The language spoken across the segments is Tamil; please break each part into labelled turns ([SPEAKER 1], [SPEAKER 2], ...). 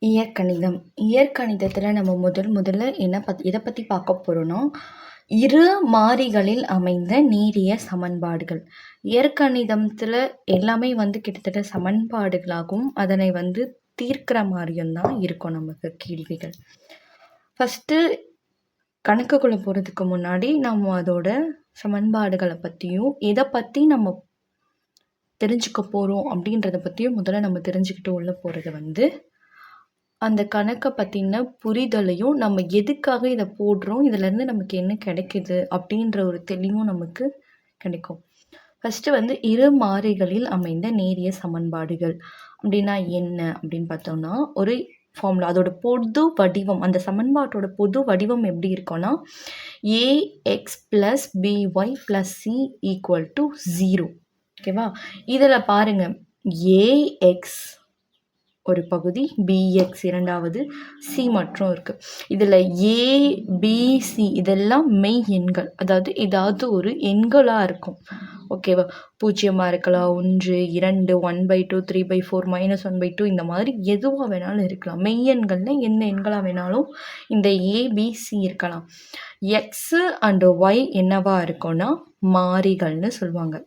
[SPEAKER 1] இயற்கணிதம். இயற்கணிதத்தில் நம்ம முதல்ல எதை பற்றி பார்க்க போகிறோன்னா, இரு மாறிகளில் அமைந்த நேரிய சமன்பாடுகள். இயற்கணிதத்தில் எல்லாமே கிட்டத்தட்ட சமன்பாடுகளாகவும் அதனை தீர்க்கிற மாதிரியும் தான் இருக்கும் நமக்கு கேள்விகள். ஃபஸ்ட்டு கணக்குக்குள்ளே போகிறதுக்கு முன்னாடி நம்ம அதோட சமன்பாடுகளை பற்றியும் எதை பற்றி நம்ம தெரிஞ்சுக்க போகிறோம் அப்படின்றத பற்றியும் முதல்ல நம்ம தெரிஞ்சுக்கிட்டு உள்ள போகிறது அந்த கணக்கை பற்றின புரிதலையும், நம்ம எதுக்காக இதை போடுறோம், இதிலேருந்து நமக்கு என்ன கிடைக்குது அப்படின்ற ஒரு தெளிவும் நமக்கு கிடைக்கும். ஃபஸ்ட்டு இரு மாறிகளில் அமைந்த நேரிய சமன்பாடுகள் அப்படின்னா என்ன அப்படின்னு பார்த்தோம்னா, ஒரு ஃபார்முலா, அதோட பொது வடிவம், அந்த சமன்பாட்டோட பொது வடிவம் எப்படி இருக்கும்னா, a x plus b y plus c equal to 0. ஓகேவா? இதில் பாருங்கள், ஏஎக்ஸ் ஒரு பகுதி, பிஎக்ஸ் இரண்டாவது, சி மற்றும் இருக்குது. இதில் ஏபிசி இதெல்லாம் மெய் எண்கள், அதாவது ஏதாவது ஒரு எண்களாக இருக்கும். ஓகேவா? பூஜ்ஜியமாக இருக்கலாம், 1, 2, 1/2, 3/4, -1/2 இந்த மாதிரி எதுவாக வேணாலும் இருக்கலாம். மெய் எண்கள்னால் என்ன எண்களாக வேணாலும் இந்த ஏபிசி இருக்கலாம். எக்ஸு அண்டு ஒய் என்னவா இருக்கும்னா மாறிகள்னு சொல்லுவாங்க.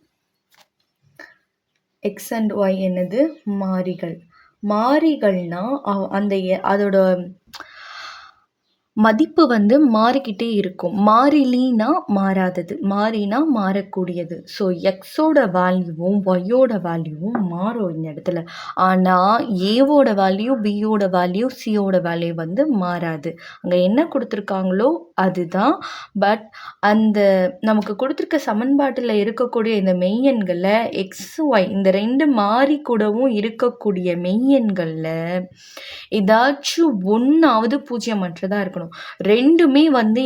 [SPEAKER 1] எக்ஸ் அண்ட் ஒய் என்னது? மாறிகள். மாறிகள்னா அதோட மதிப்பு மாறிக்கிட்டே இருக்கும். மாறிலினா மாறாதது, மாறினா மாறக்கூடியது. ஸோ எக்ஸோட வேல்யூவும் ஒய்யோட வேல்யூவும் மாறும் இந்த இடத்துல. ஆனால் ஏவோட வேல்யூ, பியோட வேல்யூ, சியோட வேல்யூ மாறாது. அங்கே என்ன கொடுத்துருக்காங்களோ அதுதான். பட் அந்த நமக்கு கொடுத்துருக்க சமன்பாட்டில் இருக்கக்கூடிய இந்த மெய்யெண்களில் எக்ஸ் ஒய் இந்த 2 மாறி கூடவும் இருக்கக்கூடிய மெய்யெண்களில் ஏதாச்சும் ஒன்றாவது பூஜ்ஜியமற்றதாக இருக்கணும். ரெண்டுமே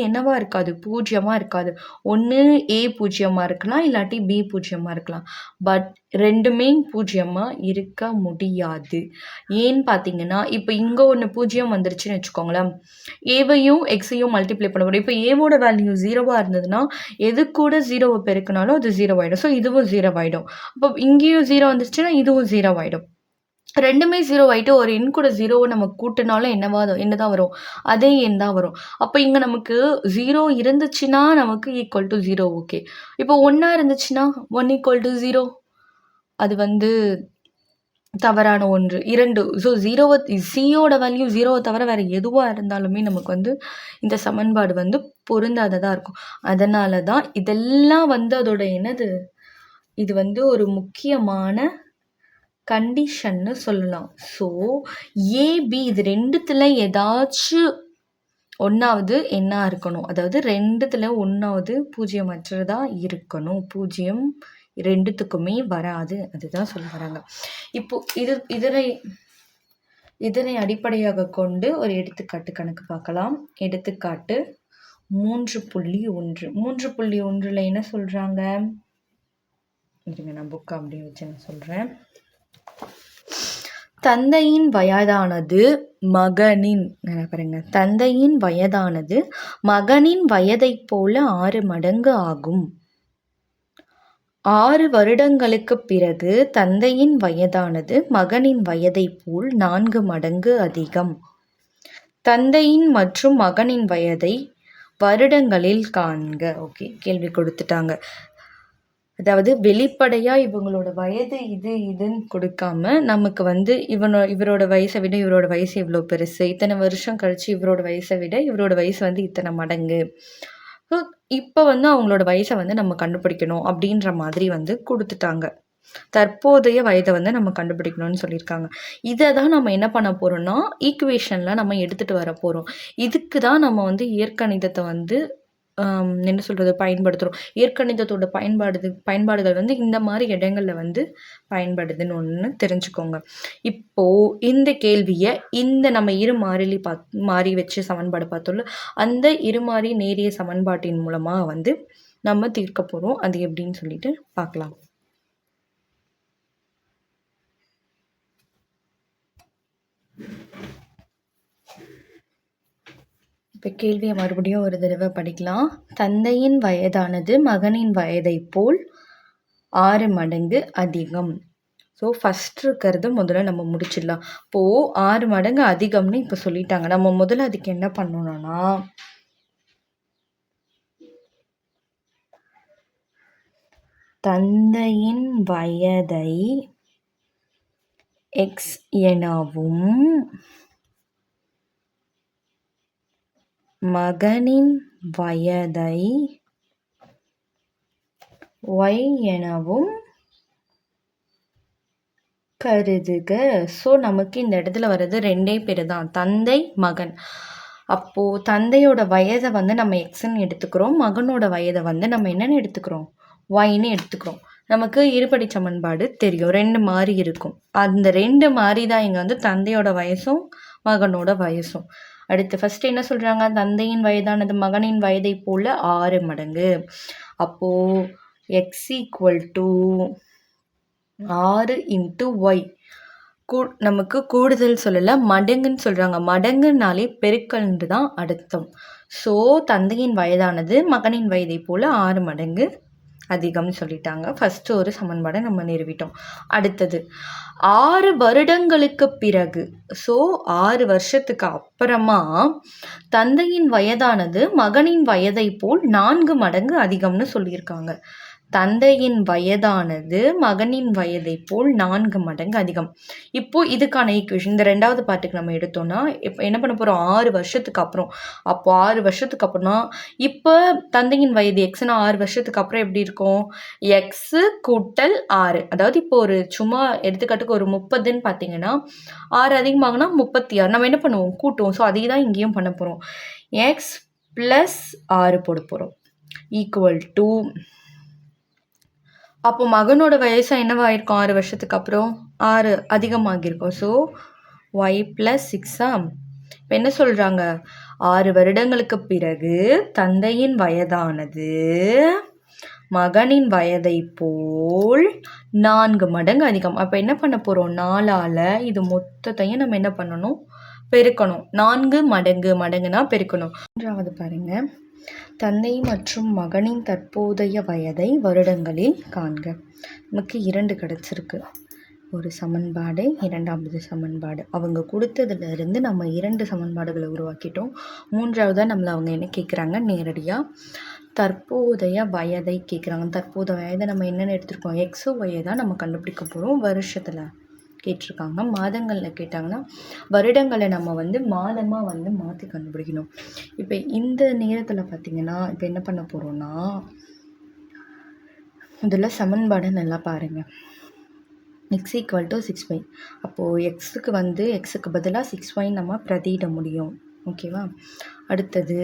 [SPEAKER 1] என்னவா இருக்காது? பூஜ்ஜியமாக இருக்காது. ஒன்று ஏ பூஜ்ஜியமாக இருக்கலாம், இல்லாட்டி பி பூஜ்ஜியமாக இருக்கலாம். பட் ரெண்டுமே பூஜ்ஜியமாக இருக்க முடியாது. ஏன்னு பார்த்தீங்கன்னா, இப்போ இங்கே ஒன்று பூஜ்ஜியம் வந்துருச்சுன்னு வச்சுக்கோங்களேன், ஏவையும் எக்ஸையும் மல்டிப்ளை பண்ண முடியும். இப்போ ஏவோட வேல்யூ 0வாக இருந்ததுன்னா எது கூட 0வை பெருக்கினாலும் அது 0 ஆகிடும். ஸோ இதுவும் 0 ஆகிடும். அப்போ இங்கேயும் 0 வந்துருச்சுன்னா இதுவும் 0 ஆகிடும். ரெண்டுமே 0 ஆகிட்டு ஒரு எண் கூட 0வை நம்ம கூட்டினாலும் என்னதான் வரும்? அதே எண் தான் வரும். அப்போ இங்கே நமக்கு 0 இருந்துச்சுன்னா நமக்கு ஈக்குவல் டு 0. ஓகே. இப்போ 1 இருந்துச்சுன்னா 1 ஈக்குவல் டு 0 அது தவறான ஒன்று. 2 ஸோ 0வை சியோட வேல்யூ 0வை தவிர வேறு எதுவாக இருந்தாலுமே நமக்கு இந்த சமன்பாடு பொருந்தாததாக இருக்கும். அதனால தான் இதெல்லாம் அதோட என்னது, இது ஒரு முக்கியமான கண்டிஷன்னு சொல்லலாம். ஸோ ஏபி இது ரெண்டுத்தில் ஏதாச்சும் ஒன்றாவது என்ன இருக்கணும், அதாவது ரெண்டுத்தில் ஒன்றாவது பூஜ்ஜியமற்றதாக இருக்கணும். பூஜ்ஜியம் ரெண்டுத்துக்குமே வராது, அதுதான் சொல்ல வராங்க. இப்போ இதனை அடிப்படையாக கொண்டு ஒரு எடுத்துக்காட்டு கணக்கு பார்க்கலாம். எடுத்துக்காட்டு 3.1. 3.1ல் என்ன சொல்கிறாங்க? இருங்க, நான் புக்கை அப்படியே வச்சு நான் சொல்கிறேன். தந்தையின் வயதானது மகனின் வயதைப் போல 6 மடங்கு ஆகும். 6 வருடங்களுக்குப் பிறகு தந்தையின் வயதானது மகனின் வயதைப் போல் 4 மடங்கு அதிகம். தந்தையின் மற்றும் மகனின் வயதை வருடங்களில் காண்க. ஓகே, கேள்வி கொடுத்துட்டாங்க. அதாவது வெளிப்படையாக இவங்களோட வயது இதுன்னு கொடுக்காம நமக்கு இவரோட வயசை விட இவரோட வயசு இவ்வளோ பெருசு, இத்தனை வருஷம் கழிச்சு இவரோட வயசை விட இவரோட வயசு இத்தனை மடங்கு. ஸோ இப்போ அவங்களோட வயசை நம்ம கண்டுபிடிக்கணும் அப்படின்ற மாதிரி கொடுத்துட்டாங்க. தற்போதைய வயதை நம்ம கண்டுபிடிக்கணும்னு சொல்லியிருக்காங்க. இதை தான் நம்ம என்ன பண்ண போகிறோம்னா ஈக்குவேஷனில் நம்ம எடுத்துகிட்டு வர போகிறோம். இதுக்கு தான் நம்ம இயற்கணிதத்தை என்ன சொல்கிறது பயன்படுத்துகிறோம். இயற்கணிதத்தோட பயன்பாடுகள் இந்த மாதிரி இடங்களில் பயன்படுதுன்னு ஒன்று தெரிஞ்சுக்கோங்க. இப்போது இந்த கேள்வியை நம்ம இரு மாறி வச்சு சமன்பாடு பார்த்தோம்ல, அந்த இருமாறி நேரிய சமன்பாட்டின் மூலமாக நம்ம தீர்க்க போகிறோம். அது எப்படின்னு சொல்லிட்டு பார்க்கலாம். இப்போ கேள்வியை மறுபடியும் ஒரு தடவை படிக்கலாம். தந்தையின் வயதானது மகனின் வயதைப் போல் 6 மடங்கு அதிகம். ஸோ ஃபஸ்ட் இருக்கிறது முதல்ல நம்ம முடிச்சிடலாம். இப்போது 6 மடங்கு அதிகம்னு இப்போ சொல்லிட்டாங்க. நம்ம முதல்ல அதுக்கு என்ன பண்ணணும்னா தந்தையின் வயதை எக்ஸ் எனவும் மகனின் வயதை y எனவும் கருதுக. ஸோ நமக்கு இந்த இடத்துல வர்றது 2 பேர் தான், தந்தை மகன். அப்போது தந்தையோட வயதை வந்து நம்ம எக்ஸ்ன்னு எடுத்துக்கிறோம், மகனோட வயதை வந்து நம்ம என்னென்னு எடுத்துக்கிறோம், ஒய்ன்னு எடுத்துக்கிறோம். நமக்கு இருபடி சமன்பாடு தெரியும், 2 மாறி இருக்கும். அந்த 2 மாறி தான் இங்கே வந்து தந்தையோட வயசும் மகனோட வயசும். அடுத்து ஃபஸ்ட்டு என்ன சொல்கிறாங்க, தந்தையின் வயதானது மகனின் வயதை போல் 6 மடங்கு. அப்போது எக்ஸ் ஈக்குவல் டு 6 × y. நமக்கு கூடுதல் சொல்லலை, மடங்குன்னு சொல்கிறாங்க. மடங்குனாலே பெருக்கல்ன்று தான் அர்த்தம். ஸோ தந்தையின் வயதானது மகனின் வயதை போல் 6 மடங்கு அதிகம்னு சொல்லிட்டாங்க. ஃபஸ்ட்டு ஒரு சமன்பாடை நம்ம நிறுவிட்டோம். அடுத்தது 6 வருடங்களுக்கு பிறகு, ஸோ 6 வருஷத்துக்கு அப்புறமா தந்தையின் வயதானது மகனின் வயதை போல் 4 மடங்கு அதிகம்னு சொல்லியிருக்காங்க. தந்தையின் வயதானது மகனின் வயதை போல் 4 மடங்கு அதிகம். இப்போது இதுக்கான ஈக்குவேஷன் இந்த 2வது பார்ட்டுக்கு நம்ம எடுத்தோம்னா இப்போ என்ன பண்ண போகிறோம், 6 வருஷத்துக்கு அப்புறம். அப்போது 6 வருஷத்துக்கு அப்புறம்னா இப்போ தந்தையின் வயது எக்ஸ்னா 6 வருஷத்துக்கு அப்புறம் எப்படி இருக்கும், எக்ஸு கூட்டல் 6. அதாவது இப்போ ஒரு சும்மா எடுத்துக்காட்டுக்கு ஒரு 30ன்னு பார்த்தீங்கன்னா 6 அதிகமாகனா 36. நம்ம என்ன பண்ணுவோம், கூட்டுவோம். ஸோ அதே தான் இங்கேயும் பண்ண போகிறோம். எக்ஸ் + 6 போட போகிறோம் ஈக்குவல் டு, அப்போ மகனோட வயசு என்னவாயிருக்கும், 6 வருஷத்துக்கு அப்புறம் 6 அதிகமாகியிருக்கும். So y + 6. இப்போ என்ன சொல்கிறாங்க, 6 வருடங்களுக்கு பிறகு தந்தையின் வயதானது மகனின் வயதை போல் 4 மடங்கு அதிகம். அப்போ என்ன பண்ண போகிறோம், 4ஆல் இது மொத்தத்தையும் நம்ம என்ன பண்ணணும், பெருக்கணும். 4 மடங்கு, மடங்குனா பெருக்கணும். 3வது பாருங்கள், தந்தை மற்றும் மகனின் தற்போதைய வயதை வருடங்களில் காண்க. நமக்கு 2 கிடச்சிருக்கு, ஒரு சமன்பாடு, 2வது சமன்பாடு. அவங்க கொடுத்ததுலேருந்து நம்ம 2 சமன்பாடுகளை உருவாக்கிட்டோம். 3வது நம்மளை அவங்க என்ன கேட்குறாங்க, நேரடியாக தற்போதைய வயதை கேட்குறாங்க. தற்போதைய வயதை நம்ம என்னென்னு எடுத்துருக்கோம், எக்ஸு ஒய்யை தான் நம்ம கண்டுபிடிக்க போகிறோம். வருஷத்தில் கேட்டிருக்காங்க, மாதங்களில் கேட்டாங்கன்னா வருடங்களை நம்ம வந்து மாதமாக வந்து மாற்றி கண்டுபிடிக்கணும். இப்போ இந்த நேரத்தில் பார்த்திங்கன்னா இப்போ என்ன பண்ண போகிறோன்னா, இதில் சமன்பாடை நல்லா பாருங்கள். X equal to 6y. அப்போது எக்ஸுக்கு பதிலாக 6y நம்ம பிரதியிட முடியும். ஓகேவா. அடுத்தது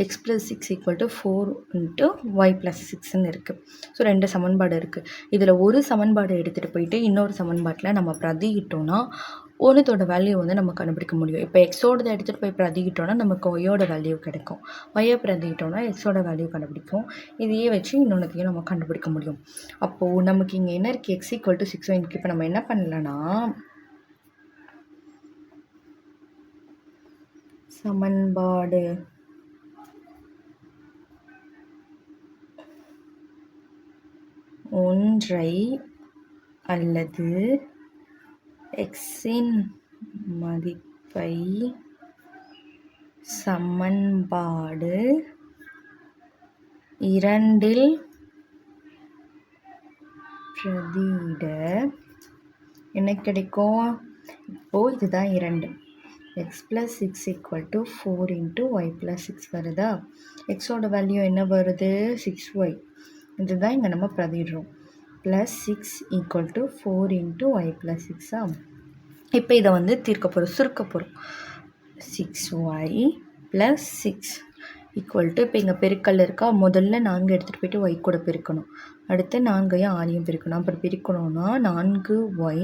[SPEAKER 1] எக்ஸ் + 6 = 4 × y + 6ன்னு இருக்குது. ஸோ 2 சமன்பாடு இருக்குது. இதில் ஒரு சமன்பாடு எடுத்துகிட்டு போயிட்டு இன்னொரு சமன்பாட்டில் நம்ம பிரதியிட்டோன்னா ஒன்றுத்தோட வேல்யூ வந்து நம்ம கண்டுபிடிக்க முடியும். இப்போ எக்ஸோடதை எடுத்துகிட்டு போய் பிரதியிட்டோன்னா நமக்கு ஒய்யோட வேல்யூ கிடைக்கும். ஒய்யை பிரதியிட்டோன்னா எக்ஸோட வேல்யூ கண்டுபிடிக்கும். இதையே வச்சு இன்னொன்றுத்தையும் நம்ம கண்டுபிடிக்க முடியும். அப்போது நமக்கு இங்கே என்ன இருக்குது, எக்ஸ் ஈக்குவல் டு 6y. இப்போ நம்ம என்ன பண்ணலன்னா சமன்பாடு ஒன்றை அல்லது எக்ஸின் மதிப்பை சமன்பாடு 2இல் பிரதியிட என்ன கிடைக்கும், இப்போது இதுதான் 2. எக்ஸ் + 6 = 4 × y + 6 வருதா. எக்ஸோட வேல்யூ என்ன வருது, 6y. இதுதான் இங்கே நம்ம பிரதிடுறோம். +6 = 4 × y + 6. இப்போ இதை வந்து தீர்க்க போகிறோம், சுருக்க போகிறோம். 6y + 6 = இப்போ இங்கே பெருக்கல் இருக்கா, முதல்ல 4 எடுத்துகிட்டு போயிட்டு y கூட பெருக்கணும். அடுத்து 4ஐயும் 6ஐயும் பெருக்கணும். அப்புறம் பெருக்கணும்னா 4y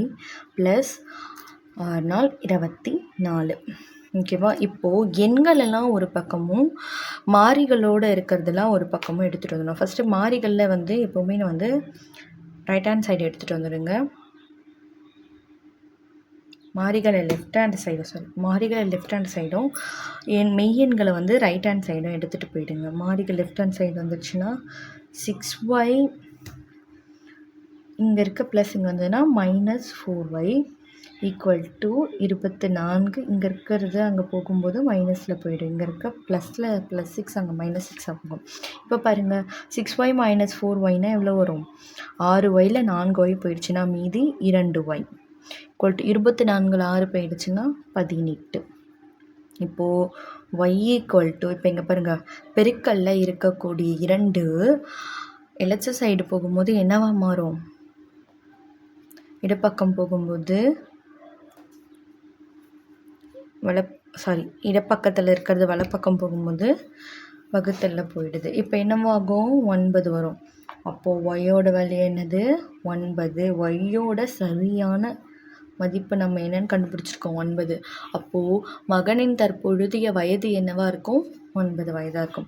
[SPEAKER 1] + 6 × 24. ஓகேவா. இப்போது எண்களெல்லாம் ஒரு பக்கமும் மாறிகளோடு இருக்கிறதெல்லாம் ஒரு பக்கமும் எடுத்துகிட்டு வந்துடணும். ஃபஸ்ட்டு மாறிகளில் வந்து எப்போவுமே வந்து ரைட் ஹேண்ட் சைடு எடுத்துகிட்டு வந்துடுங்க. மாறிகளை லெஃப்ட் ஹேண்ட் சைடும் மெய்யெண்களை வந்து ரைட் ஹேண்ட் சைடும் எடுத்துகிட்டு போயிடுங்க. மாறிகள் லெஃப்ட் ஹேண்ட் சைடு வந்துடுச்சுன்னா 6y இங்கே இருக்க ப்ளஸ் இங்கே வந்ததுன்னா -4y ஈக்குவல் டு 24. இங்கே இருக்கிறது அங்கே போகும்போது மைனஸில் போயிடும். இங்கே இருக்க +6 அங்கே -6 ஆகும். இப்போ பாருங்கள் 6y - 4yனா எவ்வளோ வரும்? 6yல 4y போயிடுச்சுன்னா மீதி 2y ஈக்குவல் டு 24ல் 6 போயிடுச்சுன்னா 18. இப்போது y ஈக்குவல் டு இப்போ இங்கே பாருங்கள் பெருக்கல்ல இருக்கக்கூடிய 2 LHS சைடு போகும்போது என்னவா மாறும்? இடப்பக்கம் போகும்போது இடப்பக்கத்தில் இருக்கிறது வலப்பக்கம் போகும்போது வகுத்தல்ல போயிடுது. இப்போ என்னவாகும்? 9 வரும். அப்போது ஒய்யோட வேல்யூ என்னது? 9. ஒய்யோட சரியான மதிப்பு நம்ம என்னன்னு கண்டுபிடிச்சிருக்கோம்? 9. அப்போது மகனின் தற்பொழுதைய வயது என்னவா இருக்கும்? 9 வயதாக இருக்கும்.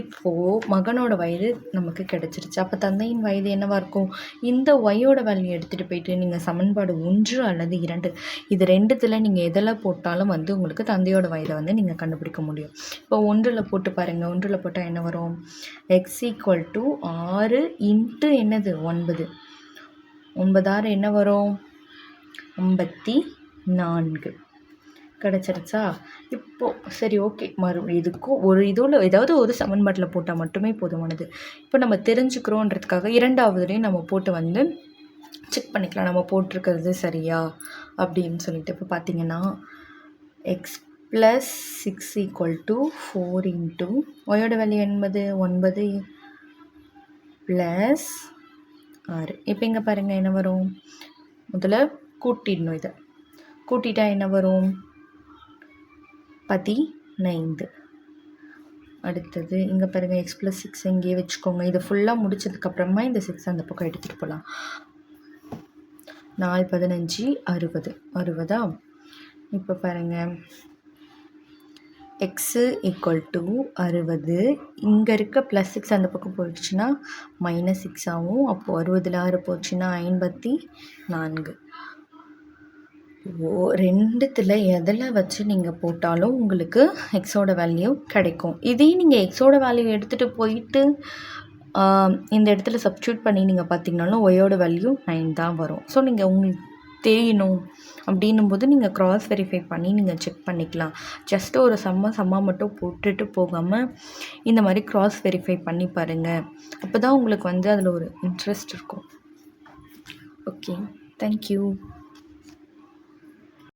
[SPEAKER 1] இப்போது மகனோட வயது நமக்கு கிடைச்சிருச்சு. அப்போ தந்தையின் வயது என்னவா இருக்கும்? இந்த ஒய்யோட வேல்யூ எடுத்துகிட்டு போயிட்டு நீங்கள் சமன்பாடு 1 அல்லது 2 இது 2த்தில் நீங்கள் எதில் போட்டாலும் உங்களுக்கு தந்தையோட வயதை நீங்கள் கண்டுபிடிக்க முடியும். இப்போ 1ல் போட்டு பாருங்கள். 1ல் போட்டால் என்ன வரும்? x ஈக்குவல் டு 6 இன்ட்டு என்னது? 9. 9 6 என்ன வரும்? 54 கிடச்சிருச்சா? இப்போது சரி ஓகே, இதுக்கும் ஒரு இதில் ஏதாவது ஒரு சமன்பாட்டில் போட்டால் மட்டுமே போதுமானது. இப்போ நம்ம தெரிஞ்சுக்கிறோன்றதுக்காக 2வதுலேயும் நம்ம போட்டு செக் பண்ணிக்கலாம் நம்ம போட்டிருக்கிறது சரியா அப்படின்னு சொல்லிட்டு. இப்போ பார்த்தீங்கன்னா x + 6 ஈக்குவல் டு 4 இன்ட்டு ஒயோட வேல்யூ என்பது 9 + 6. இப்போ இங்கே பாருங்கள் என்ன வரும்? முதல்ல கூட்டிடணும். இதை கூட்டிட்டா என்ன வரும்? 15. அடுத்தது இங்கே பாருங்கள் x + 6 இங்கேயே வச்சுக்கோங்க. இதை ஃபுல்லாக முடிச்சதுக்கப்புறமா இந்த 6 அந்த பக்கம் எடுத்துகிட்டு போகலாம். 4 15 60 60ஆ? இப்போ பாருங்கள் x ஈக்குவல் டு 60. இங்கே இருக்க +6 அந்த பக்கம் போயிடுச்சுன்னா -6 ஆகும். அப்போது 60ல் 6 போச்சுன்னா 54. 2த்தில் எதில் வச்சு நீங்கள் போட்டாலும் உங்களுக்கு எக்ஸோட வேல்யூ கிடைக்கும். இதே நீங்கள் எக்ஸோட வேல்யூ எடுத்துகிட்டு போயிட்டு இந்த இடத்துல சப்ஸ்டியூட் பண்ணி நீங்கள் பார்த்தீங்கன்னாலும் ஒய்யோட வேல்யூ 9 தான் வரும். ஸோ நீங்கள் உங்களுக்கு தெரியணும் அப்படின்னும் போது நீங்கள் க்ராஸ் வெரிஃபை பண்ணி நீங்கள் செக் பண்ணிக்கலாம். ஜஸ்ட்டு ஒரு சம்மா மட்டும் போட்டுட்டு போகாமல் இந்த மாதிரி க்ராஸ் வெரிஃபை பண்ணி பாருங்கள். அப்போ தான் உங்களுக்கு அதில் ஒரு இன்ட்ரெஸ்ட் இருக்கும். Okay, thank you.